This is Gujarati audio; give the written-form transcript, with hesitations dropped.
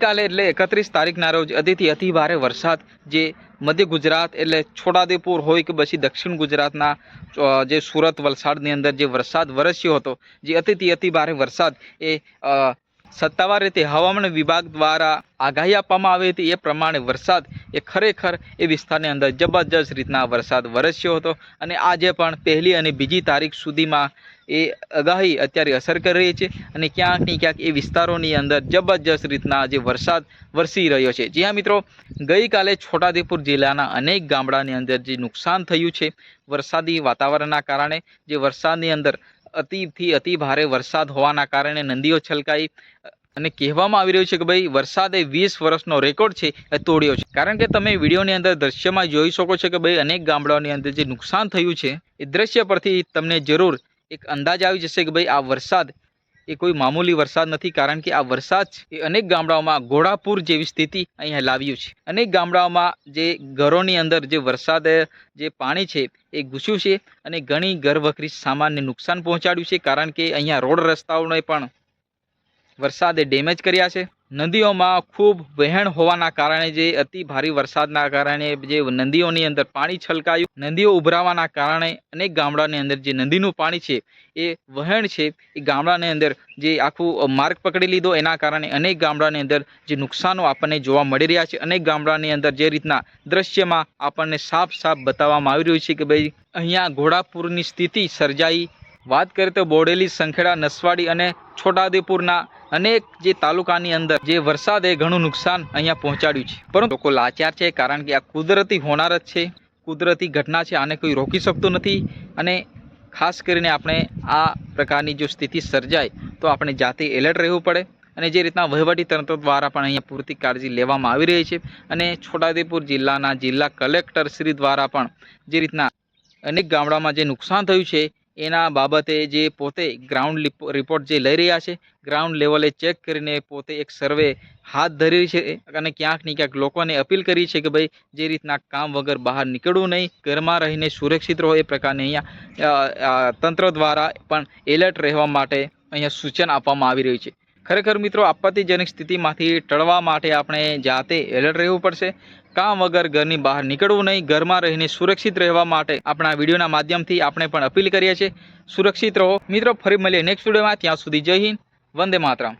કાલે એટલે 31 તારીખના રોજ અતિ ભારે વરસાદ જે મધ્ય ગુજરાત એટલે છોટાઉદેપુર હોય કે પછી દક્ષિણ ગુજરાતના જે સુરત વલસાડની અંદર જે વરસાદ વરસ્યો હતો, જે અતિ ભારે વરસાદ એ સત્તાવાર રીતે હવામાન વિભાગ દ્વારા આગાહી આપવામાં આવી હતી એ પ્રમાણે વરસાદ એ ખરેખર એ વિસ્તારની અંદર જબરજસ્ત રીતના વરસાદ વરસ્યો હતો અને આજે પણ પહેલી અને બીજી તારીખ સુધીમાં એ આગાહી અત્યારે અસર કરી રહી છે અને ક્યાંક ને ક્યાંક એ વિસ્તારોની અંદર જબરજસ્ત રીતના જે વરસાદ વરસી રહ્યો છે। જી હા મિત્રો, ગઈકાલે છોટાઉદેપુર જિલ્લાના અનેક ગામડાની અંદર જે નુકસાન થયું છે વરસાદી વાતાવરણના કારણે, જે વરસાદની અંદર અતિ ભારે વરસાદ હોવાના કારણે નદીઓ છલકાઈ અને કહેવામાં આવી રહ્યું છે કે ભાઈ વરસાદે 20 વર્ષનો રેકોર્ડ છે એ તોડ્યો છે। કારણ કે તમે વિડીયોની અંદર દ્રશ્યમાં જોઈ શકો છો કે ભાઈ અનેક ગામડાઓની અંદર જે નુકસાન થયું છે એ દ્રશ્ય પરથી તમને જરૂર એક અંદાજ આવી જશે કે ભાઈ આ વરસાદ એ કોઈ મામૂલી વરસાદ નથી। કારણ કે આ વરસાદ એ અનેક ગામડાઓમાં ઘોડાપૂર જેવી સ્થિતિ અહીંયા લાવ્યું છે। અનેક ગામડાઓમાં જે ઘરોની અંદર જે વરસાદ જે પાણી છે એ ઘૂસ્યું છે અને ઘણી ઘરવખરી સામાનને નુકસાન પહોંચાડ્યું છે। કારણ કે અહીંયા રોડ રસ્તાઓને પણ વરસાદે ડેમેજ કર્યા છે। નદીઓમાં ખૂબ વહેણ હોવાના કારણે જે અતિ ભારે વરસાદના કારણે જે નદીઓની અંદર પાણી છલકાયું, નદીઓ ઉભરાવાના કારણે અનેક ગામડાની અંદર જે નદીનું પાણી છે એ વહેણ છે એ ગામડાની અંદર જે આખું માર્ગ પકડી લીધો, એના કારણે અનેક ગામડાની અંદર જે નુકસાનો આપણને જોવા મળી રહ્યા છે। અનેક ગામડાની અંદર જે રીતના દ્રશ્યમાં આપણને સાફ બતાવવામાં આવી રહ્યું છે કે ભાઈ અહીંયા ઘોડાપૂરની સ્થિતિ સર્જાઈ। વાત કરીએ તો બોડેલી, સંખેડા, નસવાડી અને છોટાઉદેપુરના અનેક જે તાલુકાની અંદર જે વરસાદે ઘણું નુકસાન અહીંયા પહોંચાડ્યું છે, પરંતુ લોકો લાચાર છે કારણ કે આ કુદરતી હોનારત છે, કુદરતી ઘટના છે, આને કોઈ રોકી શકતું નથી। અને ખાસ કરીને આપણે આ પ્રકારની જો સ્થિતિ સર્જાય તો આપણે જાતે એલર્ટ રહેવું પડે અને જે રીતના વહીવટી તંત્ર દ્વારા પણ અહીંયા પૂરતી કાળજી લેવામાં આવી રહી છે અને છોટાઉદેપુર જિલ્લાના જિલ્લા કલેક્ટર શ્રી દ્વારા પણ જે રીતના અનેક ગામડામાં જે નુકસાન થયું છે એના બાબતે જે પોતે ગ્રાઉન્ડ રિપોર્ટ જે લઈ રહ્યા છે, ગ્રાઉન્ડ લેવલે ચેક કરીને પોતે એક સર્વે હાથ ધરી છે અને ક્યાંક ને ક્યાંક લોકોને અપીલ કરી છે કે ભાઈ જે રીતના કામ વગર બહાર નીકળવું નહીં, ઘરમાં રહીને સુરક્ષિત રહો, એ પ્રકારની અહીંયા તંત્ર દ્વારા પણ એલર્ટ રહેવા માટે અહીંયા સૂચન આપવામાં આવી રહ્યું છે। ખરેખર મિત્રો, આપત્તિજનક સ્થિતિમાંથી ટળવા માટે આપણે જાતે એલર્ટ રહેવું પડશે, કામ વગર ઘરની બહાર નીકળવું નહીં, ઘરમાં રહીને સુરક્ષિત રહેવા માટે આપણા વિડીયોના માધ્યમથી આપણે પણ અપીલ કરીએ છીએ। સુરક્ષિત રહો મિત્રો, ફરી મળીએ નેક્સ્ટ વિડીયોમાં, ત્યાં સુધી જય હિન્દ, વંદે માતરમ।